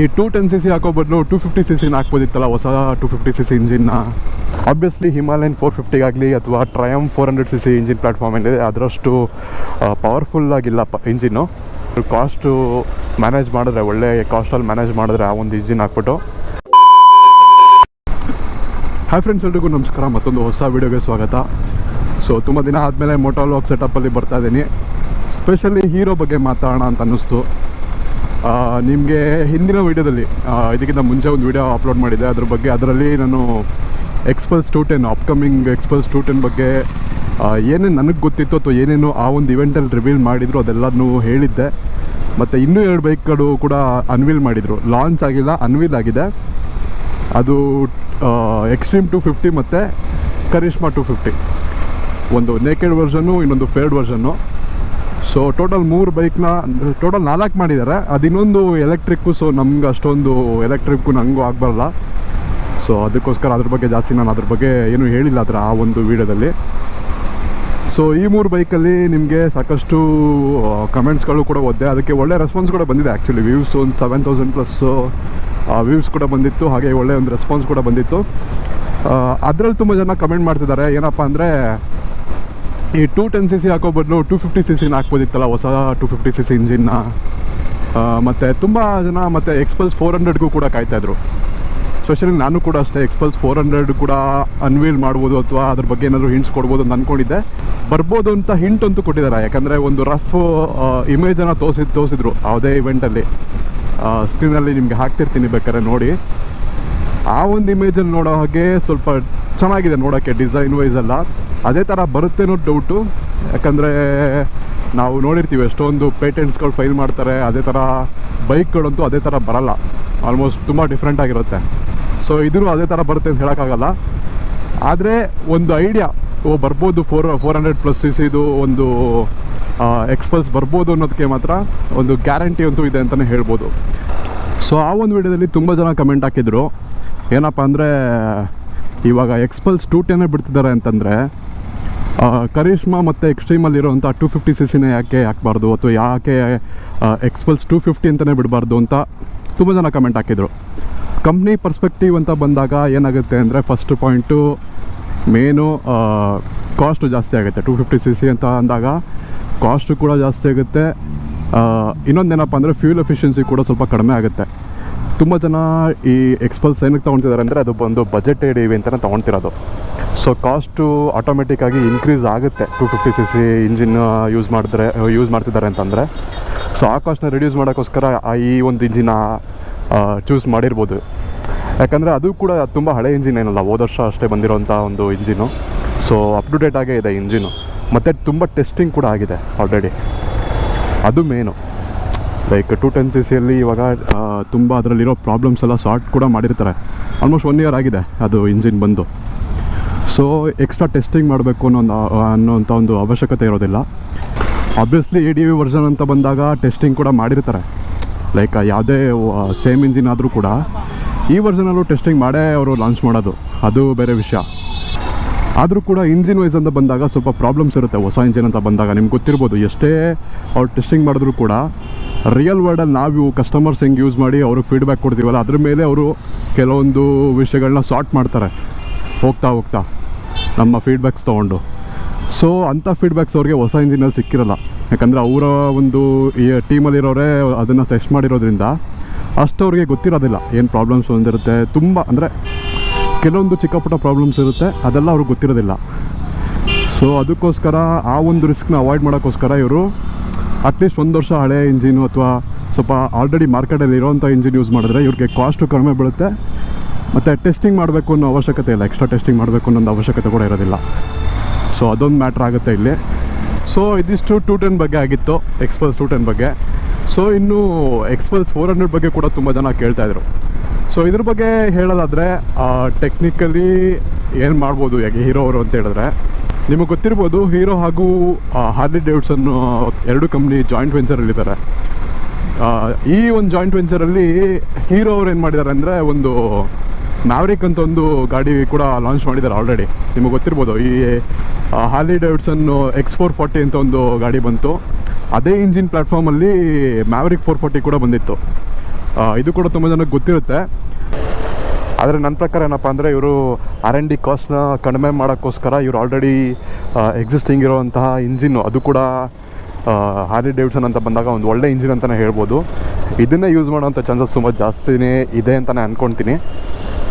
ಈ 210cc ಹಾಕೋ ಬದಲು 250cc ಹಾಕ್ಬೋದಿತ್ತಲ್ಲ, ಹೊಸ 250cc ಇಂಜಿನ್ನ. ಆಬ್ವಿಯಸ್ಲಿ ಹಿಮಾಲಯನ್ 450 ಅಥವಾ ಟ್ರಯಂಫ್ 400cc ಇಂಜಿನ್ ಪ್ಲಾಟ್ಫಾರ್ಮ್ ಏನಿದೆ ಅದರಷ್ಟು ಪವರ್ಫುಲ್ಲಾಗಿಲ್ಲ ಇಂಜಿನ್ನು. ಕಾಸ್ಟು ಮ್ಯಾನೇಜ್ ಮಾಡಿದ್ರೆ, ಒಳ್ಳೆ ಕಾಸ್ಟಲ್ಲಿ ಮ್ಯಾನೇಜ್ ಮಾಡಿದ್ರೆ ಆ ಒಂದು ಇಂಜಿನ್ ಹಾಕ್ಬಿಟ್ಟು. ಹಾಯ್ ಫ್ರೆಂಡ್ಸ್, ಎಲ್ರಿಗೂ ನಮಸ್ಕಾರ. ಮತ್ತೊಂದು ಹೊಸ ವೀಡಿಯೋಗೆ ಸ್ವಾಗತ. ಸೊ ತುಂಬ ದಿನ ಆದಮೇಲೆ ಮೋಟೋ ವ್ಲಾಗ್ ಸೆಟಪ್ಪಲ್ಲಿ ಬರ್ತಾಯಿದ್ದೀನಿ. ಸ್ಪೆಷಲಿ ಹೀರೋ ಬಗ್ಗೆ ಮಾತಾಡೋಣ ಅಂತ ಅನ್ನಿಸ್ತು. ನಿಮಗೆ ಹಿಂದಿನ ವೀಡಿಯೋದಲ್ಲಿ, ಇದಕ್ಕಿಂತ ಮುಂಚೆ ಒಂದು ವೀಡಿಯೋ ಅಪ್ಲೋಡ್ ಮಾಡಿದ್ದೆ ಅದರಲ್ಲಿ ನಾನು ಎಕ್ಸ್ಪಲ್ಸ್ 210 ಅಪ್ಕಮಿಂಗ್ ಎಕ್ಸ್ಪಲ್ಸ್ 210 ಬಗ್ಗೆ ಏನೇನು ನನಗೆ ಗೊತ್ತಿತ್ತು ಅಥವಾ ಏನೇನು ಆ ಒಂದು ಇವೆಂಟಲ್ಲಿ ರಿವೀಲ್ ಮಾಡಿದ್ರು ಅದೆಲ್ಲನೂ ಹೇಳಿದ್ದೆ. ಮತ್ತು ಇನ್ನೂ 2 ಬೈಕ್ಗಳು ಕೂಡ ಅನ್ವೀಲ್ ಮಾಡಿದರು. ಲಾಂಚ್ ಆಗಿಲ್ಲ, ಅನ್ವೀಲ್ ಆಗಿದೆ. ಅದು ಎಕ್ಸ್ಟ್ರೀಮ್ 250 ಮತ್ತು ಕರಿಷ್ಮಾ 250. ಒಂದು ನೇಕೆಡ್ ವರ್ಷನ್ನು, ಇನ್ನೊಂದು ಫೇರ್ಡ್ ವರ್ಷನ್ನು. ಸೊ ಟೋಟಲ್ 3 ಬೈಕ್ನ ಟೋಟಲ್ 4 ಮಾಡಿದ್ದಾರೆ. ಅದು ಇನ್ನೊಂದು ಎಲೆಕ್ಟ್ರಿಕ್ಕು. ಸೊ ನಮ್ಗೆ ಅಷ್ಟೊಂದು ಎಲೆಕ್ಟ್ರಿಕ್ಕು ನನಗೂ ಆಗಬಾರಲ್ಲ. ಸೊ ಅದಕ್ಕೋಸ್ಕರ ಅದ್ರ ಬಗ್ಗೆ ಜಾಸ್ತಿ ನಾನು ಅದ್ರ ಬಗ್ಗೆ ಏನೂ ಹೇಳಿಲ್ಲ ಆ ಒಂದು ವೀಡಿಯೋದಲ್ಲಿ. ಸೊ ಈ 3 ಬೈಕಲ್ಲಿ ನಿಮಗೆ ಸಾಕಷ್ಟು ಕಮೆಂಟ್ಸ್ಗಳು ಕೂಡ ಓದಿದೆ. ಅದಕ್ಕೆ ಒಳ್ಳೆ ರೆಸ್ಪಾನ್ಸ್ ಕೂಡ ಬಂದಿದೆ. ಆ್ಯಕ್ಚುಲಿ ವ್ಯೂಸ್ ಒಂದು 7000+ ವ್ಯೂಸ್ ಕೂಡ ಬಂದಿತ್ತು. ಹಾಗೆ ಒಳ್ಳೆ ಒಂದು ರೆಸ್ಪಾನ್ಸ್ ಕೂಡ ಬಂದಿತ್ತು. ಅದರಲ್ಲಿ ತುಂಬ ಜನ ಕಮೆಂಟ್ ಮಾಡ್ತಿದ್ದಾರೆ, ಏನಪ್ಪ ಅಂದರೆ ಈ 210cc ಹಾಕೋ ಬದಲು 250cc ಹಾಕ್ಬೋದಿತ್ತಲ್ಲ, ಹೊಸ 250cc ಇಂಜಿನ್ನ. ಮತ್ತು ತುಂಬ ಜನ ಮತ್ತು ಎಕ್ಸ್ಪಲ್ಸ್ 400ಗೂ ಕೂಡ ಕಾಯ್ತಾಯಿದ್ರು. ಸ್ಪೆಷಲಿ ನಾನು ಕೂಡ ಅಷ್ಟೇ, ಎಕ್ಸ್ಪಲ್ಸ್ 400 ಕೂಡ ಅನ್ವೀಲ್ ಮಾಡ್ಬೋದು ಅಥವಾ ಅದ್ರ ಬಗ್ಗೆ ಏನಾದರೂ ಹಿಂಟ್ಸ್ ಕೊಡ್ಬೋದು ಅಂತ ಅಂದ್ಕೊಂಡಿದ್ದೆ. ಬರ್ಬೋದು ಅಂತ ಹಿಂಟ್ ಅಂತೂ ಕೊಟ್ಟಿದ್ದಾರೆ. ಯಾಕಂದರೆ ಒಂದು ರಫ್ ಇಮೇಜನ್ನು ತೋರಿಸಿದ್ರು ಯಾವುದೇ ಇವೆಂಟಲ್ಲಿ. ಸ್ಕ್ರೀನಲ್ಲಿ ನಿಮಗೆ ಹಾಕ್ತಿರ್ತೀನಿ, ಬೇಕಾದ್ರೆ ನೋಡಿ. ಆ ಒಂದು ಇಮೇಜಲ್ಲಿ ನೋಡೋ ಹಾಗೆ ಸ್ವಲ್ಪ ಚೆನ್ನಾಗಿದೆ ನೋಡೋಕ್ಕೆ, ಡಿಸೈನ್ ವೈಸ್ ಎಲ್ಲ. ಅದೇ ಥರ ಬರುತ್ತೆ ಅನ್ನೋ ಡೌಟು. ಯಾಕಂದರೆ ನಾವು ನೋಡಿರ್ತೀವಿ ಎಷ್ಟೊಂದು ಪೇಟೆಂಟ್ಸ್ಗಳು ಫೈಲ್ ಮಾಡ್ತಾರೆ. ಅದೇ ಥರ ಬೈಕ್ಗಳಂತೂ ಅದೇ ಥರ ಬರಲ್ಲ. ಆಲ್ಮೋಸ್ಟ್ ತುಂಬ ಡಿಫ್ರೆಂಟ್ ಆಗಿರುತ್ತೆ. ಸೊ ಇದೂ ಅದೇ ಥರ ಬರುತ್ತೆ ಅಂತ ಹೇಳೋಕ್ಕಾಗಲ್ಲ. ಆದರೆ ಒಂದು ಐಡಿಯಾ, ಬರ್ಬೋದು 400+ cc ಒಂದು ಎಕ್ಸ್ಪಲ್ಸ್ ಬರ್ಬೋದು ಅನ್ನೋದಕ್ಕೆ ಮಾತ್ರ ಒಂದು ಗ್ಯಾರಂಟಿ ಅಂತೂ ಇದೆ ಅಂತಲೇ ಹೇಳ್ಬೋದು. ಸೊ ಆ ಒಂದು ವಿಡಿಯೋದಲ್ಲಿ ತುಂಬ ಜನ ಕಮೆಂಟ್ ಹಾಕಿದ್ರು, ಏನಪ್ಪ ಅಂದರೆ ಇವಾಗ ಎಕ್ಸ್ಪಲ್ಸ್ 210 ಬಿಡ್ತಿದ್ದಾರೆ ಅಂತಂದರೆ ಕರಿಷ್ಮಾ ಮತ್ತು ಎಕ್ಸ್ಟ್ರೀಮಲ್ಲಿರೋಂಥ 250cc ಯಾಕೆ ಹಾಕಬಾರ್ದು, ಅಥವಾ ಯಾಕೆ ಎಕ್ಸ್ಪಲ್ಸ್ 250 ಅಂತಲೇ ಬಿಡಬಾರ್ದು ಅಂತ ತುಂಬ ಜನ ಕಮೆಂಟ್ ಹಾಕಿದರು. ಕಂಪ್ನಿ ಪರ್ಸ್ಪೆಕ್ಟಿವ್ ಅಂತ ಬಂದಾಗ ಏನಾಗುತ್ತೆ ಅಂದರೆ, ಫಸ್ಟ್ ಪಾಯಿಂಟು ಮೇನು ಕಾಸ್ಟು ಜಾಸ್ತಿ ಆಗುತ್ತೆ. 250cc ಅಂತ ಅಂದಾಗ ಕಾಸ್ಟು ಕೂಡ ಜಾಸ್ತಿ ಆಗುತ್ತೆ. ಇನ್ನೊಂದೇನಪ್ಪ ಅಂದರೆ ಫ್ಯೂಲ್ ಎಫಿಷಿಯನ್ಸಿ ಕೂಡ ಸ್ವಲ್ಪ ಕಡಿಮೆ ಆಗುತ್ತೆ. ತುಂಬ ಜನ ಈ ಎಕ್ಸ್ಪಲ್ಸ್ ಏನಕ್ಕೆ ತೊಗೊಳ್ತಿದ್ದಾರೆ ಅಂದರೆ, ಅದು ಒಂದು ಬಜೆಟ್ ಇವಿ ಅಂತಲೇ ತೊಗೊಳ್ತಿರೋದು. ಸೊ ಕಾಸ್ಟು ಆಟೋಮೆಟಿಕ್ಕಾಗಿ ಇನ್ಕ್ರೀಸ್ ಆಗುತ್ತೆ 250cc ಇಂಜಿನ್ ಯೂಸ್ ಮಾಡ್ತಿದ್ದಾರೆ ಅಂತಂದರೆ. ಸೊ ಆ ಕಾಸ್ಟ್ನ ರಿಡ್ಯೂಸ್ ಮಾಡೋಕ್ಕೋಸ್ಕರ ಈ ಒಂದು ಇಂಜಿನ ಚೂಸ್ ಮಾಡಿರ್ಬೋದು. ಯಾಕಂದರೆ ಅದು ಕೂಡ ತುಂಬ ಹಳೆ ಇಂಜಿನ್ ಏನಲ್ಲ, ಹೋದ ವರ್ಷ ಅಷ್ಟೇ ಬಂದಿರೋಂಥ ಒಂದು engine. So up to date ಆಗೇ ಇದೆ ಇಂಜಿನು. ಮತ್ತು ತುಂಬ ಟೆಸ್ಟಿಂಗ್ ಕೂಡ ಆಗಿದೆ ಆಲ್ರೆಡಿ. ಅದು ಮೇನು. ಲೈಕ್ 210cc ಇವಾಗ ತುಂಬ ಅದರಲ್ಲಿರೋ ಪ್ರಾಬ್ಲಮ್ಸ್ ಎಲ್ಲ ಸಾರ್ಟ್ ಕೂಡ ಮಾಡಿರ್ತಾರೆ. ಆಲ್ಮೋಸ್ಟ್ 1 year ಆಗಿದೆ ಅದು ಇಂಜಿನ್ ಬಂದು. ಸೊ ಎಕ್ಸ್ಟ್ರಾ ಟೆಸ್ಟಿಂಗ್ ಮಾಡಬೇಕು ಅನ್ನೋಂಥ ಒಂದು ಅವಶ್ಯಕತೆ ಇರೋದಿಲ್ಲ. ಆಬ್ವಿಯಸ್ಲಿ ADV ವರ್ಷನ್ ಅಂತ ಬಂದಾಗ ಟೆಸ್ಟಿಂಗ್ ಕೂಡ ಮಾಡಿರ್ತಾರೆ. ಲೈಕ್ ಯಾವುದೇ ಸೇಮ್ ಇಂಜಿನ್ ಆದರೂ ಕೂಡ ಈ ವರ್ಷನಲ್ಲೂ ಟೆಸ್ಟಿಂಗ್ ಮಾಡೇ ಅವರು ಲಾಂಚ್ ಮಾಡೋದು, ಅದು ಬೇರೆ ವಿಷಯ. ಆದರೂ ಕೂಡ ಇಂಜಿನ್ ವೈಸ್ ಅಂತ ಬಂದಾಗ ಸ್ವಲ್ಪ ಪ್ರಾಬ್ಲಮ್ಸ್ ಇರುತ್ತೆ. ಹೊಸ ಇಂಜಿನ್ ಅಂತ ಬಂದಾಗ ನಿಮ್ಗೆ ಗೊತ್ತಿರ್ಬೋದು, ಎಷ್ಟೇ ಅವ್ರು ಟೆಸ್ಟಿಂಗ್ ಮಾಡಿದ್ರು ಕೂಡ ರಿಯಲ್ ವರ್ಲ್ಡಲ್ಲಿ ನಾವು ಕಸ್ಟಮರ್ಸ್ ಹೆಂಗೆ ಯೂಸ್ ಮಾಡಿ ಅವ್ರಿಗೆ ಫೀಡ್ಬ್ಯಾಕ್ ಕೊಡ್ತೀವಲ್ಲ, ಅದ್ರ ಮೇಲೆ ಅವರು ಕೆಲವೊಂದು ವಿಷಯಗಳನ್ನ ಸಾರ್ಟ್ ಮಾಡ್ತಾರೆ ಹೋಗ್ತಾ ನಮ್ಮ ಫೀಡ್ಬ್ಯಾಕ್ಸ್ ತೊಗೊಂಡು. ಸೊ ಅಂಥ ಫೀಡ್ಬ್ಯಾಕ್ಸ್ ಅವ್ರಿಗೆ ಹೊಸ ಇಂಜಿನಲ್ಲಿ ಸಿಕ್ಕಿರಲ್ಲ. ಯಾಕಂದರೆ ಅವರ ಒಂದು ಈ ಟೀಮಲ್ಲಿರೋರೇ ಅದನ್ನು ಟೆಸ್ಟ್ ಮಾಡಿರೋದ್ರಿಂದ ಅಷ್ಟು ಅವ್ರಿಗೆ ಗೊತ್ತಿರೋದಿಲ್ಲ ಏನು ಪ್ರಾಬ್ಲಮ್ಸ್ ಬಂದಿರುತ್ತೆ. ತುಂಬ ಅಂದರೆ ಕೆಲವೊಂದು ಚಿಕ್ಕ ಪುಟ್ಟ ಪ್ರಾಬ್ಲಮ್ಸ್ ಇರುತ್ತೆ, ಅದೆಲ್ಲ ಅವ್ರಿಗೆ ಗೊತ್ತಿರೋದಿಲ್ಲ. ಸೊ ಅದಕ್ಕೋಸ್ಕರ ಆ ಒಂದು ರಿಸ್ಕ್ನ ಅವಾಯ್ಡ್ ಮಾಡೋಕ್ಕೋಸ್ಕರ ಇವರು ಅಟ್ಲೀಸ್ಟ್ 1 ವರ್ಷ ಹಳೆ ಇಂಜಿನು ಅಥವಾ ಸ್ವಲ್ಪ ಆಲ್ರೆಡಿ ಮಾರ್ಕೆಟಲ್ಲಿ ಇರೋವಂಥ ಇಂಜಿನ್ ಯೂಸ್ ಮಾಡಿದ್ರೆ ಇವ್ರಿಗೆ ಕಾಸ್ಟು ಕಡಿಮೆ ಬೀಳುತ್ತೆ. ಮತ್ತು ಟೆಸ್ಟಿಂಗ್ ಮಾಡಬೇಕು ಅನ್ನೋ ಅವಶ್ಯಕತೆ ಇಲ್ಲ, ಎಕ್ಸ್ಟ್ರಾ ಟೆಸ್ಟಿಂಗ್ ಮಾಡಬೇಕು ಅನ್ನೋ ಅವಶ್ಯಕತೆ ಕೂಡ ಇರೋದಿಲ್ಲ. ಸೊ ಅದೊಂದು ಮ್ಯಾಟ್ರ್ ಆಗುತ್ತೆ ಇಲ್ಲಿ. ಸೊ ಇದಿಷ್ಟು 210 ಬಗ್ಗೆ ಆಗಿತ್ತು, ಎಕ್ಸ್ಪಲ್ಸ್ 210 ಬಗ್ಗೆ. ಸೊ ಇನ್ನು ಎಕ್ಸ್ಪಲ್ಸ್ 400 ಬಗ್ಗೆ ಕೂಡ ತುಂಬ ಜನ ಕೇಳ್ತಾಯಿದ್ರು. ಸೊ ಇದ್ರ ಬಗ್ಗೆ ಹೇಳೋದಾದರೆ ಟೆಕ್ನಿಕಲಿ ಏನು ಮಾಡ್ಬೋದು ಯಾಕೆ ಹೀರೋ ಅವರು ಅಂತ ಹೇಳಿದ್ರೆ, ನಿಮಗೆ ಗೊತ್ತಿರ್ಬೋದು ಹೀರೋ ಹಾಗೂ ಹಾರ್ಲಿ ಡೇವಿಡ್ಸನ್ 2 ಕಂಪ್ನಿ ಜಾಯಿಂಟ್ ವೆಂಚರಲ್ಲಿದ್ದಾರೆ. ಈ ಒಂದು ಜಾಯಿಂಟ್ ವೆಂಚರಲ್ಲಿ ಹೀರೋ ಅವ್ರು ಏನು ಮಾಡಿದ್ದಾರೆ ಅಂದರೆ, ಒಂದು ಮ್ಯಾವ್ರಿಕ್ ಅಂತ ಒಂದು ಗಾಡಿ ಕೂಡ ಲಾಂಚ್ ಮಾಡಿದ್ದಾರೆ ಆಲ್ರೆಡಿ. ನಿಮಗೆ ಗೊತ್ತಿರ್ಬೋದು, ಈ ಹಾರ್ಲಿ ಡೇವಿಡ್ಸನ್ X440 ಅಂತ ಒಂದು ಗಾಡಿ ಬಂತು. ಅದೇ ಇಂಜಿನ್ ಪ್ಲ್ಯಾಟ್ಫಾರ್ಮಲ್ಲಿ ಮ್ಯಾವ್ರಿಕ್ 440 ಕೂಡ ಬಂದಿತ್ತು. ಇದು ಕೂಡ ತುಂಬ ಜನಕ್ಕೆ ಗೊತ್ತಿರುತ್ತೆ. ಆದರೆ ನನ್ನ ಪ್ರಕಾರ ಏನಪ್ಪ ಅಂದರೆ ಇವರು R&D ಕಾಸ್ಟ್ನ ಕಡಿಮೆ ಮಾಡೋಕ್ಕೋಸ್ಕರ ಇವರು ಆಲ್ರೆಡಿ ಎಕ್ಸಿಸ್ಟಿಂಗ್ ಇರೋವಂತಹ ಇಂಜಿನ್ನು, ಅದು ಕೂಡ ಹಾರ್ಲಿ ಡೇವಿಡ್ಸನ್ ಅಂತ ಬಂದಾಗ ಒಂದು ಒಳ್ಳೆ ಇಂಜಿನ್ ಅಂತಲೇ ಹೇಳ್ಬೋದು. ಇದನ್ನೇ ಯೂಸ್ ಮಾಡೋವಂಥ ಚಾನ್ಸಸ್ ತುಂಬ ಜಾಸ್ತಿನೇ ಇದೆ ಅಂತಲೇ ಅಂದ್ಕೊಳ್ತೀನಿ.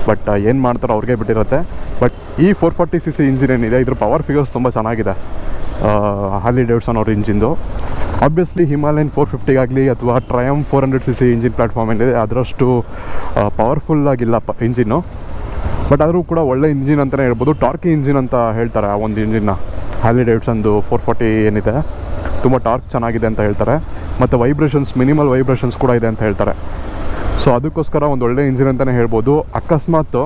ಬಟ್ ಏನು ಮಾಡ್ತಾರೋ ಅವ್ರಿಗೆ ಬಿಟ್ಟಿರುತ್ತೆ. ಬಟ್ ಈ 440cc ಇಂಜಿನ್ ಏನಿದೆ ಇದ್ರ ಪವರ್ ಫಿಗರ್ಸ್ ತುಂಬ ಚೆನ್ನಾಗಿದೆ ಹಾರ್ಲಿ ಡೇವಿಡ್ಸನ್ ಅವ್ರ ಇಂಜಿನ್ದು. ಆಬ್ವಿಯಸ್ಲಿ ಹಿಮಾಲಯನ್ 450 ಅಥವಾ ಟ್ರಯಮ್ 400cc ಇಂಜಿನ್ ಪ್ಲ್ಯಾಟ್ಫಾರ್ಮ್ ಏನಿದೆ ಅದರಷ್ಟು ಪವರ್ಫುಲ್ಲಾಗಿಲ್ಲ ಇಂಜಿನ್ನು. ಬಟ್ ಆದರೂ ಕೂಡ ಒಳ್ಳೆ ಇಂಜಿನ್ ಅಂತಲೇ ಹೇಳ್ಬೋದು. ಟಾರ್ಕಿ ಇಂಜಿನ್ ಅಂತ ಹೇಳ್ತಾರೆ ಆ ಒಂದು ಇಂಜಿನ್ನ. ಹಾರ್ಲಿ ಡೇವಿಡ್ಸನ್ದು 440 ಏನಿದೆ ತುಂಬ ಟಾರ್ಕ್ ಚೆನ್ನಾಗಿದೆ ಅಂತ ಹೇಳ್ತಾರೆ. ಮತ್ತು ವೈಬ್ರೇಷನ್ಸ್, ಮಿನಿಮಲ್ ವೈಬ್ರೇಷನ್ಸ್ ಕೂಡ ಇದೆ ಅಂತ ಹೇಳ್ತಾರೆ. ಸೊ ಅದಕ್ಕೋಸ್ಕರ ಒಂದು ಒಳ್ಳೆ ಇಂಜಿನ್ ಅಂತಲೇ ಹೇಳ್ಬೋದು. ಅಕಸ್ಮಾತ್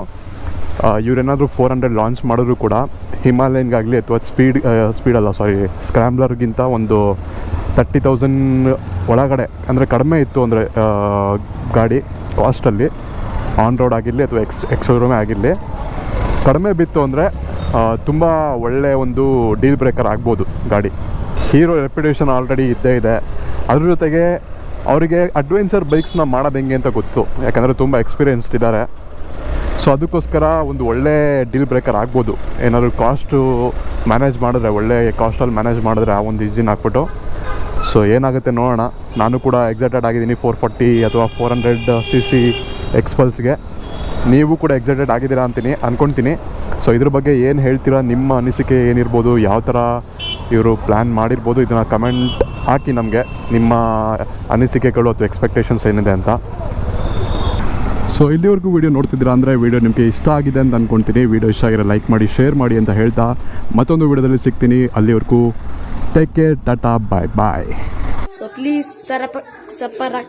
ಇವರೇನಾದರೂ 400 ಲಾಂಚ್ ಮಾಡಿದ್ರು ಕೂಡ ಹಿಮಾಲಯನ್ಗಾಗಲಿ ಅಥವಾ ಸ್ಕ್ರ್ಯಾಂಬ್ಲರ್ಗಿಂತ ಒಂದು 30,000 ಒಳಗಡೆ ಅಂದರೆ ಕಡಿಮೆ ಇತ್ತು ಅಂದರೆ ಗಾಡಿ ಕಾಸ್ಟಲ್ಲಿ, ಆನ್ ರೋಡ್ ಆಗಿರಲಿ ಅಥವಾ ಎಕ್ಸ್ ಶೋರೂಮೇ ಆಗಿರಲಿ ಕಡಿಮೆ ಬಿತ್ತು ಅಂದರೆ ತುಂಬ ಒಳ್ಳೆಯ ಒಂದು ಡೀಲ್ ಬ್ರೇಕರ್ ಆಗ್ಬೋದು ಗಾಡಿ. ಹೀರೋ ರೆಪ್ಯುಟೇಷನ್ ಆಲ್ರೆಡಿ ಇದ್ದೇ ಇದೆ. ಅದ್ರ ಜೊತೆಗೆ ಅವರಿಗೆ ಅಡ್ವೆಂಚರ್ ಬೈಕ್ಸ್ನ ಮಾಡೋದು ಹೆಂಗೆ ಅಂತ ಗೊತ್ತು, ಯಾಕಂದರೆ ತುಂಬ ಎಕ್ಸ್ಪೀರಿಯನ್ಸ್ಡ್ ಇದ್ದಾರೆ. ಸೊ ಅದಕ್ಕೋಸ್ಕರ ಒಂದು ಒಳ್ಳೆ ಡೀಲ್ ಬ್ರೇಕರ್ ಆಗ್ಬೋದು. ಏನಾದರೂ ಕಾಸ್ಟು ಮ್ಯಾನೇಜ್ ಮಾಡಿದ್ರೆ, ಒಳ್ಳೆ ಕಾಸ್ಟಲ್ಲಿ ಮ್ಯಾನೇಜ್ ಮಾಡಿದ್ರೆ ಆ ಒಂದು ಇಂಜಿನ್ ಹಾಕ್ಬಿಟ್ಟು. ಸೊ ಏನಾಗುತ್ತೆ ನೋಡೋಣ. ನಾನು ಕೂಡ ಎಕ್ಸೈಟೆಡ್ ಆಗಿದ್ದೀನಿ 440 ಅಥವಾ 400cc ಎಕ್ಸ್ಪಲ್ಸ್ಗೆ. ನೀವು ಕೂಡ ಎಕ್ಸೈಟೆಡ್ ಆಗಿದ್ದೀರಾ ಅಂದ್ಕೊಳ್ತೀನಿ. ಸೊ ಇದ್ರ ಬಗ್ಗೆ ಏನು ಹೇಳ್ತೀರಾ, ನಿಮ್ಮ ಅನಿಸಿಕೆ ಏನಿರ್ಬೋದು, ಯಾವ ಥರ ಇವರು ಪ್ಲ್ಯಾನ್ ಮಾಡಿರ್ಬೋದು, ಇದನ್ನು ಕಮೆಂಟ್ ಹಾಕಿ ನಮಗೆ ನಿಮ್ಮ ಅನಿಸಿಕೆಗಳು ಅಥವಾ ಎಕ್ಸ್ಪೆಕ್ಟೇಷನ್ಸ್ ಏನಿದೆ ಅಂತ. ಸೊ ಇಲ್ಲಿವರೆಗೂ ವೀಡಿಯೋ ನೋಡ್ತಿದ್ದೀರಾ ಅಂದರೆ ವೀಡಿಯೋ ನಿಮಗೆ ಇಷ್ಟ ಆಗಿದೆ ಅಂತ ಅಂದ್ಕೊಳ್ತೀನಿ. ವೀಡಿಯೋ ಇಷ್ಟ ಆಗಿರೋ ಲೈಕ್ ಮಾಡಿ, ಶೇರ್ ಮಾಡಿ ಅಂತ ಹೇಳ್ತಾ ಮತ್ತೊಂದು ವೀಡಿಯೋದಲ್ಲಿ ಸಿಗ್ತೀನಿ. ಅಲ್ಲಿವರೆಗೂ take care, tata, bye bye. So please ಸರಪಕರ.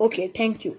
Okay, thank you.